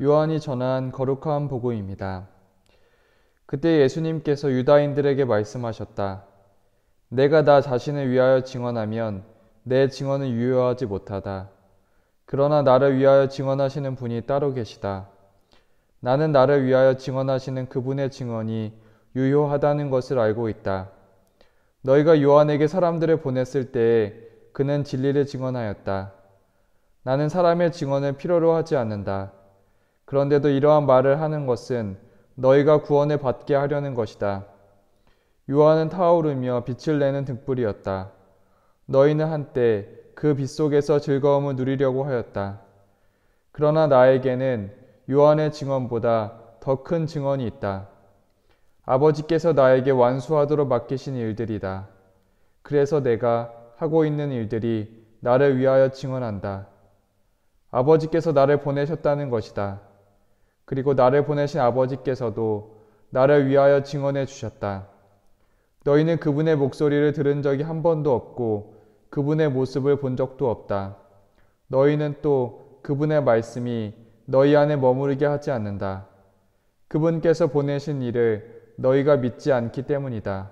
요한이 전한 거룩한 복음입니다. 그때 예수님께서 유다인들에게 말씀하셨다. 내가 나 자신을 위하여 증언하면 내 증언은 유효하지 못하다. 그러나 나를 위하여 증언하시는 분이 따로 계시다. 나는 나를 위하여 증언하시는 그분의 증언이 유효하다는 것을 알고 있다. 너희가 요한에게 사람들을 보냈을 때에 그는 진리를 증언하였다. 나는 사람의 증언을 필요로 하지 않는다. 그런데도 이러한 말을 하는 것은 너희가 구원을 받게 하려는 것이다. 요한은 타오르며 빛을 내는 등불이었다. 너희는 한때 그 빛 속에서 즐거움을 누리려고 하였다. 그러나 나에게는 요한의 증언보다 더 큰 증언이 있다. 아버지께서 나에게 완수하도록 맡기신 일들이다. 그래서 내가 하고 있는 일들이 나를 위하여 증언한다. 아버지께서 나를 보내셨다는 것이다. 그리고 나를 보내신 아버지께서도 나를 위하여 증언해 주셨다. 너희는 그분의 목소리를 들은 적이 한 번도 없고 그분의 모습을 본 적도 없다. 너희는 또 그분의 말씀이 너희 안에 머무르게 하지 않는다. 그분께서 보내신 일을 너희가 믿지 않기 때문이다.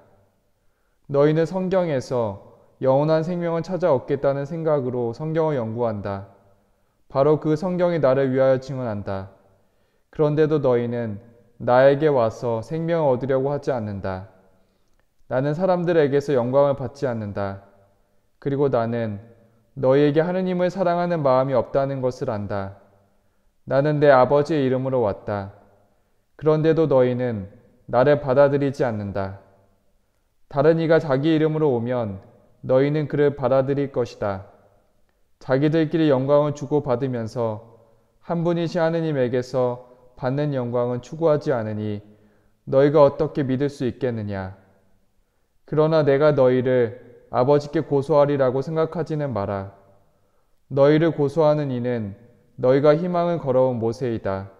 너희는 성경에서 영원한 생명을 찾아 얻겠다는 생각으로 성경을 연구한다. 바로 그 성경이 나를 위하여 증언한다. 그런데도 너희는 나에게 와서 생명을 얻으려고 하지 않는다. 나는 사람들에게서 영광을 받지 않는다. 그리고 나는 너희에게 하느님을 사랑하는 마음이 없다는 것을 안다. 나는 내 아버지의 이름으로 왔다. 그런데도 너희는 나를 받아들이지 않는다. 다른 이가 자기 이름으로 오면 너희는 그를 받아들일 것이다. 자기들끼리 영광을 주고받으면서 한 분이신 하느님에게서 받는 영광은 추구하지 않으니 너희가 어떻게 믿을 수 있겠느냐. 그러나 내가 너희를 아버지께 고소하리라고 생각하지는 마라. 너희를 고소하는 이는 너희가 희망을 걸어온 모세이다.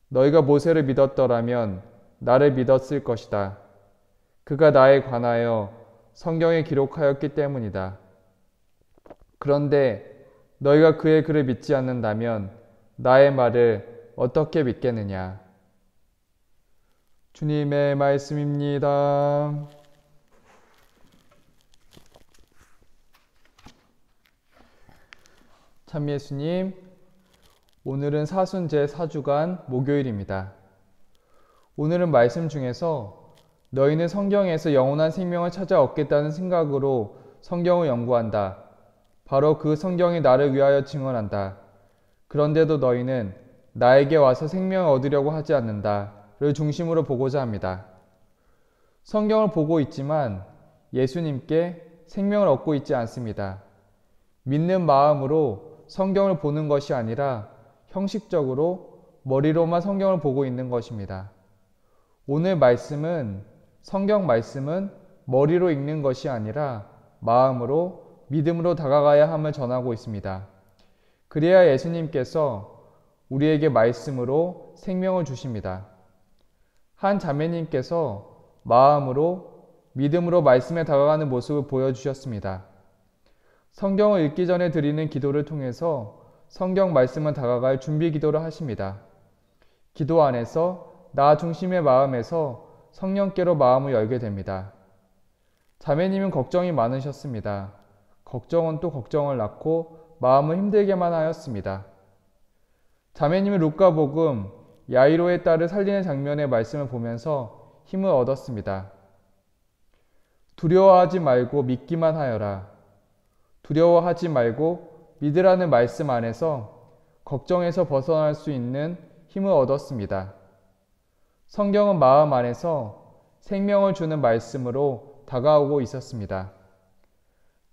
너희가 모세를 믿었더라면 나를 믿었을 것이다. 그가 나에 관하여 성경에 기록하였기 때문이다. 그런데 너희가 그의 글을 믿지 않는다면 나의 말을 어떻게 믿겠느냐. 주님의 말씀입니다. 참 예수님, 오늘은 사순 제4주간 목요일입니다. 오늘은 말씀 중에서 너희는 성경에서 영원한 생명을 찾아 얻겠다는 생각으로 성경을 연구한다. 바로 그 성경이 나를 위하여 증언한다. 그런데도 너희는 나에게 와서 생명을 얻으려고 하지 않는다를 중심으로 보고자 합니다. 성경을 보고 있지만 예수님께 생명을 얻고 있지 않습니다. 믿는 마음으로 성경을 보는 것이 아니라 형식적으로 머리로만 성경을 보고 있는 것입니다. 오늘 말씀은 성경 말씀은 머리로 읽는 것이 아니라 마음으로 믿음으로 다가가야 함을 전하고 있습니다. 그래야 예수님께서 우리에게 말씀으로 생명을 주십니다. 한 자매님께서 마음으로 믿음으로 말씀에 다가가는 모습을 보여주셨습니다. 성경을 읽기 전에 드리는 기도를 통해서 성경 말씀을 다가갈 준비 기도를 하십니다. 기도 안에서 나 중심의 마음에서 성령께로 마음을 열게 됩니다. 자매님은 걱정이 많으셨습니다. 걱정은 또 걱정을 낳고 마음을 힘들게만 하였습니다. 자매님은 루카복음 야이로의 딸을 살리는 장면의 말씀을 보면서 힘을 얻었습니다. 두려워하지 말고 믿기만 하여라. 두려워하지 말고 믿으라는 말씀 안에서 걱정에서 벗어날 수 있는 힘을 얻었습니다. 성경은 마음 안에서 생명을 주는 말씀으로 다가오고 있었습니다.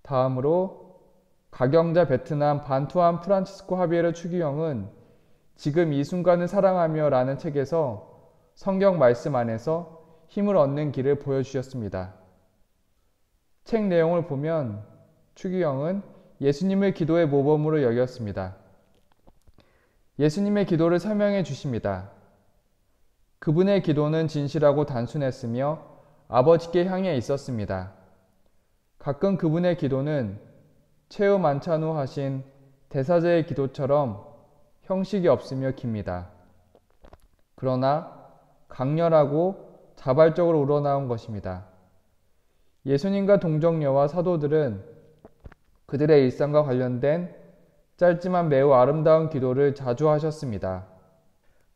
다음으로 가경자 베트남 반투안 프란치스코 하비에르 추기경은 지금 이 순간을 사랑하며 라는 책에서 성경 말씀 안에서 힘을 얻는 길을 보여주셨습니다. 책 내용을 보면 추기경은 예수님을 기도의 모범으로 여겼습니다. 예수님의 기도를 설명해 주십니다. 그분의 기도는 진실하고 단순했으며 아버지께 향해 있었습니다. 가끔 그분의 기도는 최후 만찬 후 하신 대사제의 기도처럼 형식이 없으며 깁니다. 그러나 강렬하고 자발적으로 우러나온 것입니다. 예수님과 동정녀와 사도들은 그들의 일상과 관련된 짧지만 매우 아름다운 기도를 자주 하셨습니다.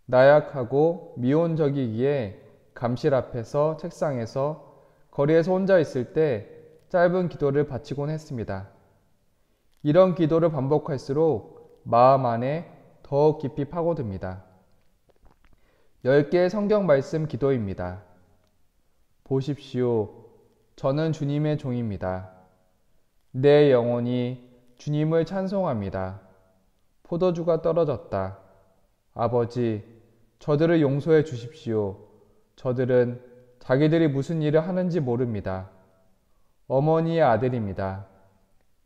나약하고 미온적이기에 감실 앞에서 책상에서 거리에서 혼자 있을 때 짧은 기도를 바치곤 했습니다. 이런 기도를 반복할수록 마음 안에 더욱 깊이 파고듭니다. 10개의 성경 말씀 기도입니다. 보십시오. 저는 주님의 종입니다. 내 영혼이 주님을 찬송합니다. 포도주가 떨어졌다. 아버지, 저들을 용서해 주십시오. 저들은 자기들이 무슨 일을 하는지 모릅니다. 어머니의 아들입니다.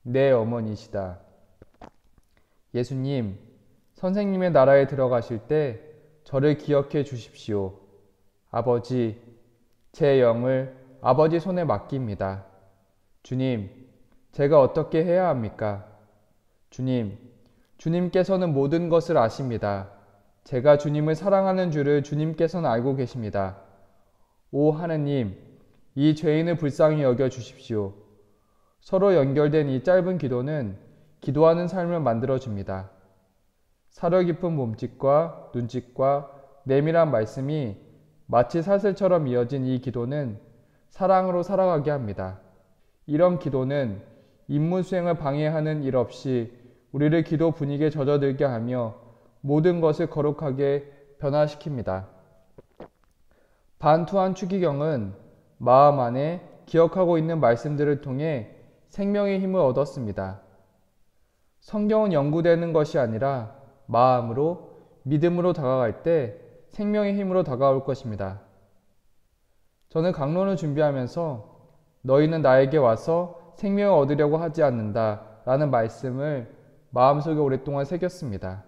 내 어머니시다. 예수님, 선생님의 나라에 들어가실 때 저를 기억해 주십시오. 아버지, 제 영을 아버지 손에 맡깁니다. 주님, 제가 어떻게 해야 합니까? 주님, 주님께서는 모든 것을 아십니다. 제가 주님을 사랑하는 줄을 주님께서는 알고 계십니다. 오 하느님, 이 죄인을 불쌍히 여겨 주십시오. 서로 연결된 이 짧은 기도는 기도하는 삶을 만들어줍니다. 사려 깊은 몸짓과 눈짓과 내밀한 말씀이 마치 사슬처럼 이어진 이 기도는 사랑으로 살아가게 합니다. 이런 기도는 임무 수행을 방해하는 일 없이 우리를 기도 분위기에 젖어들게 하며 모든 것을 거룩하게 변화시킵니다. 반투한 추기경은 마음 안에 기억하고 있는 말씀들을 통해 생명의 힘을 얻었습니다. 성경은 연구되는 것이 아니라 마음으로, 믿음으로 다가갈 때 생명의 힘으로 다가올 것입니다. 저는 강론을 준비하면서 너희는 나에게 와서 생명을 얻으려고 하지 않는다 라는 말씀을 마음속에 오랫동안 새겼습니다.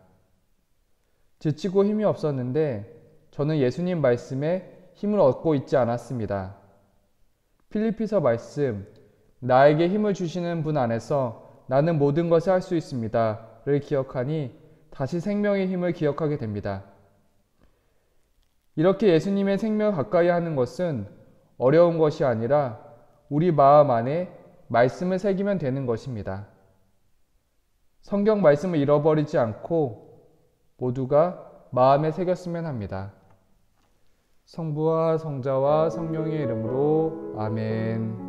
지치고 힘이 없었는데 저는 예수님 말씀에 힘을 얻고 있지 않았습니다. 필리피서 말씀, 나에게 힘을 주시는 분 안에서 나는 모든 것을 할 수 있습니다 를 기억하니 다시 생명의 힘을 기억하게 됩니다. 이렇게 예수님의 생명을 가까이 하는 것은 어려운 것이 아니라 우리 마음 안에 말씀을 새기면 되는 것입니다. 성경 말씀을 잃어버리지 않고 모두가 마음에 새겼으면 합니다. 성부와 성자와 성령의 이름으로 아멘.